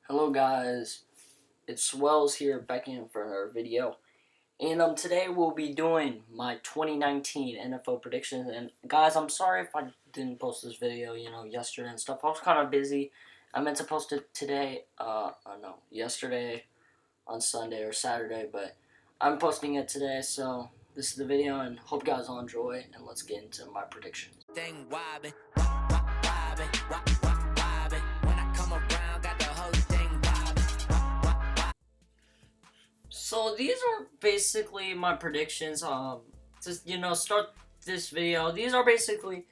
Hello guys, it's Wells here back in for another video, and today we'll be doing my 2019 NFL predictions. And guys, I'm sorry if I didn't post this video, yesterday and stuff. I was kind of busy. I meant to post it today, no, yesterday on Sunday or Saturday, but I'm posting it today. So this is the video, and hope you guys all enjoy. And let's get into my predictions. So these are basically my predictions. To start this video, these are basically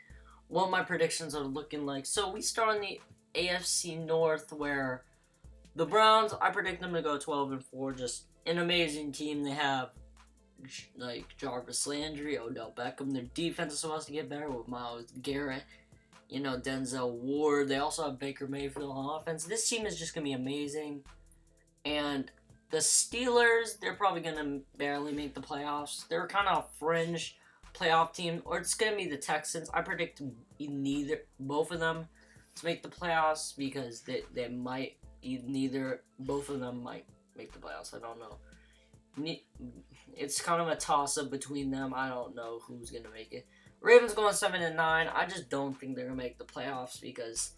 what my predictions are looking like. So we start in the AFC North, where the Browns, I predict them to go 12-4. Just an amazing team. They have like Jarvis Landry, Odell Beckham. Their defense is supposed to get better with Myles Garrett. Denzel Ward. They also have Baker Mayfield on offense. This team is just gonna be amazing. And the Steelers, they're probably going to barely make the playoffs. They're kind of a fringe playoff team. Or it's going to be the Texans. I predict both of them to make the playoffs, because they might, both of them might make the playoffs. I don't know. It's kind of a toss-up between them. I don't know who's going to make it. Ravens going 7-9. I just don't think they're going to make the playoffs, because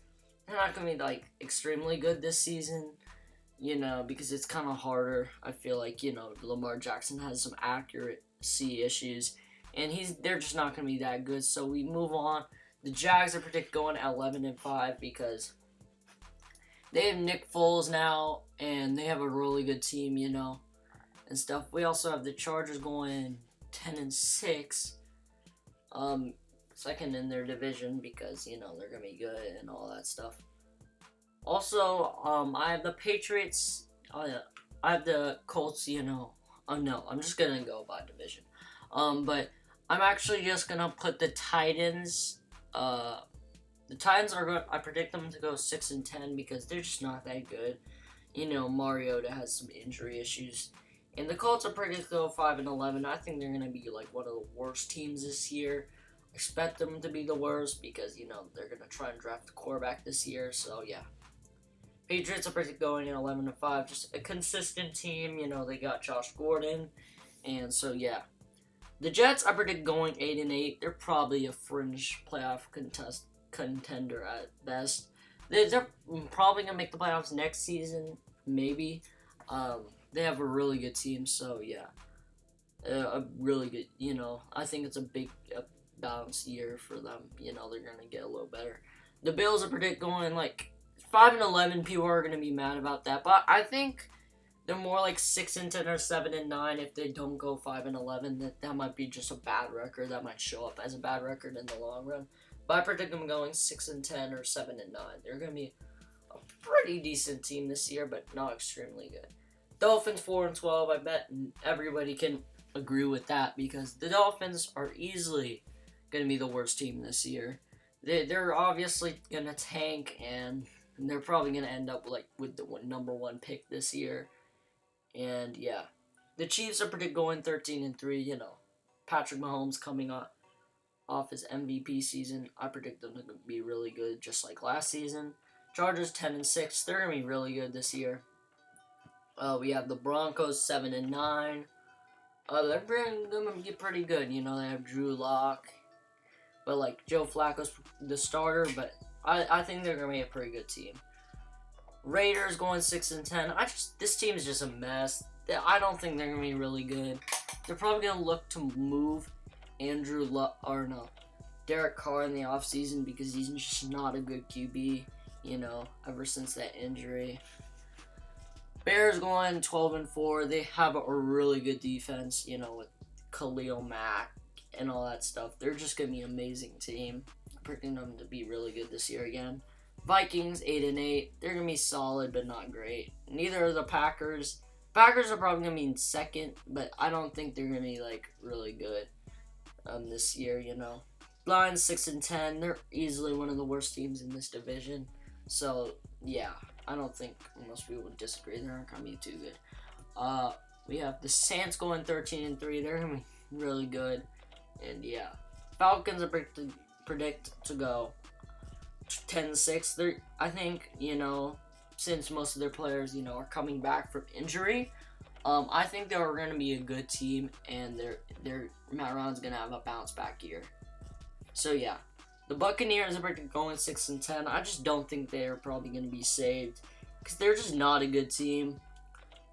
they're not going to be, extremely good this season. Because it's kind of harder. I feel like, Lamar Jackson has some accuracy issues, and they're just not going to be that good. So we move on. The Jags are predicted going 11-5 because they have Nick Foles now, and they have a really good team, and stuff. We also have the Chargers going 10-6, second in their division, because, they're going to be good and all that stuff. Also, I have the Patriots. I have the Colts. Oh no, I'm just gonna go by division. But I'm actually just gonna put the Titans. The Titans are going. I predict them to go 6-10 because they're just not that good. Mariota has some injury issues, and the Colts are predicted to go 5-11. I think they're gonna be like one of the worst teams this year. Expect them to be the worst because they're gonna try and draft a quarterback this year. So yeah. Patriots are predicted going in 11-5, just a consistent team. They got Josh Gordon, and so yeah. The Jets I predict going 8-8. They're probably a fringe playoff contender at best. They're probably gonna make the playoffs next season, maybe. They have a really good team, so yeah, a really good. I think it's a big balanced year for them. They're gonna get a little better. The Bills are predicted going 5-11. People are gonna be mad about that, but I think they're more like 6-10 or 7-9 if they don't go 5-11. That might be just a bad record. That might show up as a bad record in the long run. But I predict them going 6-10 or 7-9. They're gonna be a pretty decent team this year, but not extremely good. Dolphins 4-12. I bet everybody can agree with that, because the Dolphins are easily gonna be the worst team this year. They're obviously gonna tank, and they're probably going to end up with the number 1 pick this year. And yeah. The Chiefs are predicted going 13-3. Patrick Mahomes coming off his MVP season. I predict them to be really good, just like last season. Chargers 10-6. They're going to be really good this year. We have the Broncos 7-9. They're going to be pretty good. They have Drew Lock. But Joe Flacco's the starter, but I think they're going to be a pretty good team. Raiders going 6-10. This team is just a mess. I don't think they're going to be really good. They're probably going to look to move Derek Carr in the offseason, because he's just not a good QB, ever since that injury. Bears going 12-4. They have a really good defense, with Khalil Mack and all that stuff. They're just going to be an amazing team. Predicting them to be really good this year again. Vikings 8-8. They're gonna be solid, but not great. Neither are the Packers. Packers are probably gonna be in second, but I don't think they're gonna be really good this year. Lions 6-10. They're easily one of the worst teams in this division. So yeah, I don't think most people would disagree. They're not gonna be too good. We have the Saints going 13-3. They're gonna be really good, and yeah, Falcons are predict to go 10-6. I think, since most of their players, are coming back from injury, I think they're going to be a good team, and their Matt Ryan's going to have a bounce back year. So yeah, the Buccaneers are going 6-10. I just don't think they're probably going to be saved because they're just not a good team.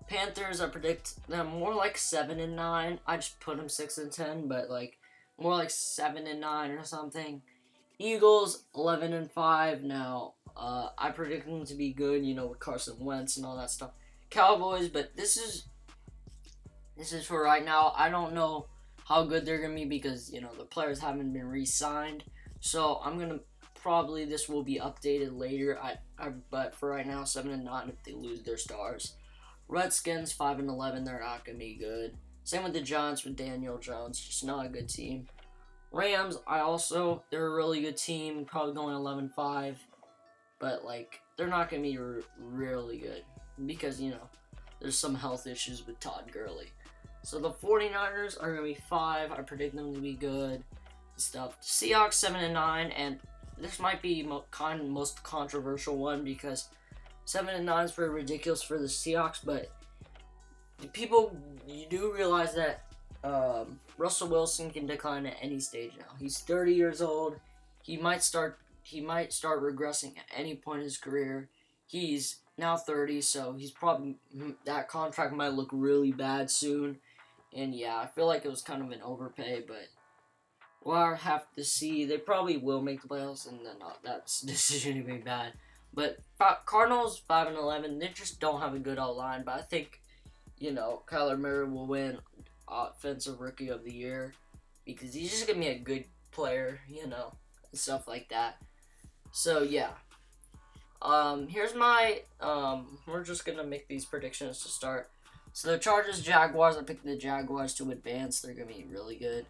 Panthers, I predict them more like 7-9. I just put them 6-10, but like more like 7-9 or something. Eagles 11-5. Now, I predict them to be good, with Carson Wentz and all that stuff. Cowboys, but this is for right now. I don't know how good they're gonna be because the players haven't been re-signed. So I'm gonna probably this will be updated later. But for right now, 7-9 if they lose their stars. Redskins 5-11. They're not gonna be good. Same with the Giants with Daniel Jones, just not a good team. Rams, they're a really good team, probably going 11-5, but like they're not gonna be really good because there's some health issues with Todd Gurley. So the 49ers are gonna be 5. I predict them to be good stuff. Seahawks 7-9, and this might be most controversial one because 7-9 is pretty ridiculous for the Seahawks, but you do realize that Russell Wilson can decline at any stage now. He's 30 years old. He might start regressing at any point in his career. He's now 30, so that contract might look really bad soon. And yeah, I feel like it was kind of an overpay, but we'll have to see. They probably will make the playoffs, and then that's decision to be bad. But Cardinals 5-11. They just don't have a good O-line, but I think Kyler Murray will win Offensive Rookie of the Year because he's just gonna be a good player, and stuff like that. So yeah, here's my we're just gonna make these predictions to start. So the Chargers, Jaguars, I picked the Jaguars to advance. They're gonna be really good.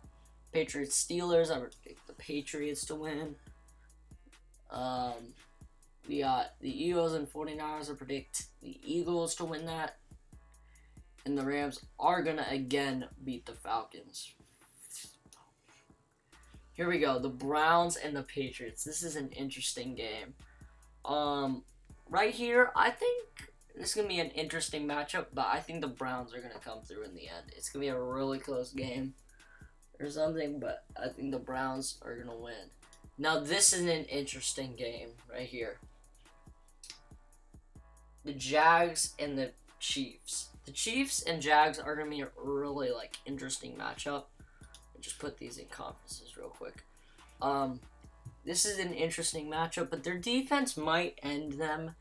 Patriots, Steelers, I picked the Patriots to win. We got the Eagles and 49ers. I predict the Eagles to win that. And the Rams are going to again beat the Falcons. Here we go. The Browns and the Patriots. This is an interesting game. Right here, I think this is going to be an interesting matchup, but I think the Browns are going to come through in the end. It's going to be a really close game or something, but I think the Browns are going to win. Now, this is an interesting game right here. The Jags and the Chiefs. The Chiefs and Jags are going to be a really, interesting matchup. I'll just put these in conferences real quick. This is an interesting matchup, but their defense might end them,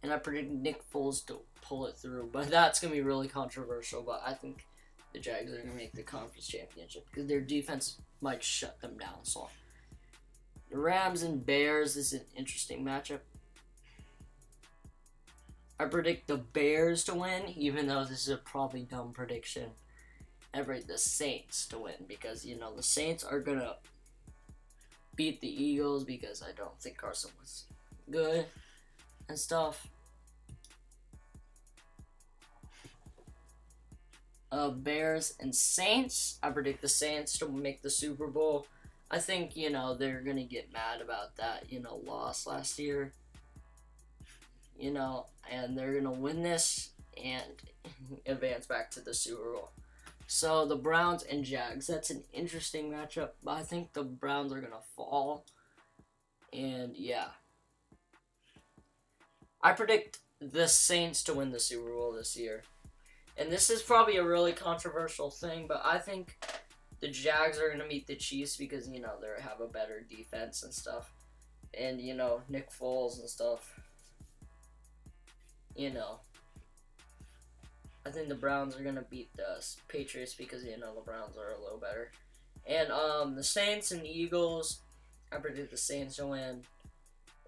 and I predict Nick Foles to pull it through. But that's going to be really controversial, but I think the Jags are going to make the conference championship because their defense might shut them down. So the Rams and Bears is an interesting matchup. I predict the Bears to win, even though this is a probably dumb prediction. I predict the Saints to win because, the Saints are going to beat the Eagles because I don't think Carson was good and stuff. Bears and Saints. I predict the Saints to make the Super Bowl. I think, they're going to get mad about that, loss last year. And they're going to win this and advance back to the Super Bowl. So the Browns and Jags, that's an interesting matchup, but I think the Browns are going to fall. And yeah. I predict the Saints to win the Super Bowl this year. And this is probably a really controversial thing, but I think the Jags are going to meet the Chiefs because, they have a better defense and stuff. And, Nick Foles and stuff. I think the Browns are going to beat the Patriots because, the Browns are a little better. And the Saints and the Eagles, I predict the Saints to win.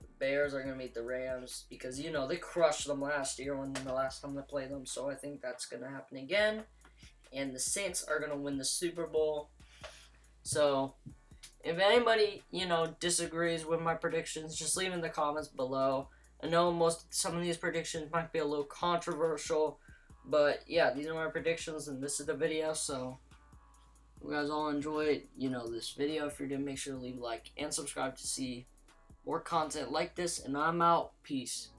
The Bears are going to meet the Rams because, they crushed them last year when the last time they played them. So I think that's going to happen again. And the Saints are going to win the Super Bowl. So if anybody, disagrees with my predictions, just leave in the comments below. I know some of these predictions might be a little controversial, but yeah, these are my predictions, and this is the video. So, if you guys all enjoyed, this video, if you're new, make sure to leave a like and subscribe to see more content like this. And I'm out. Peace.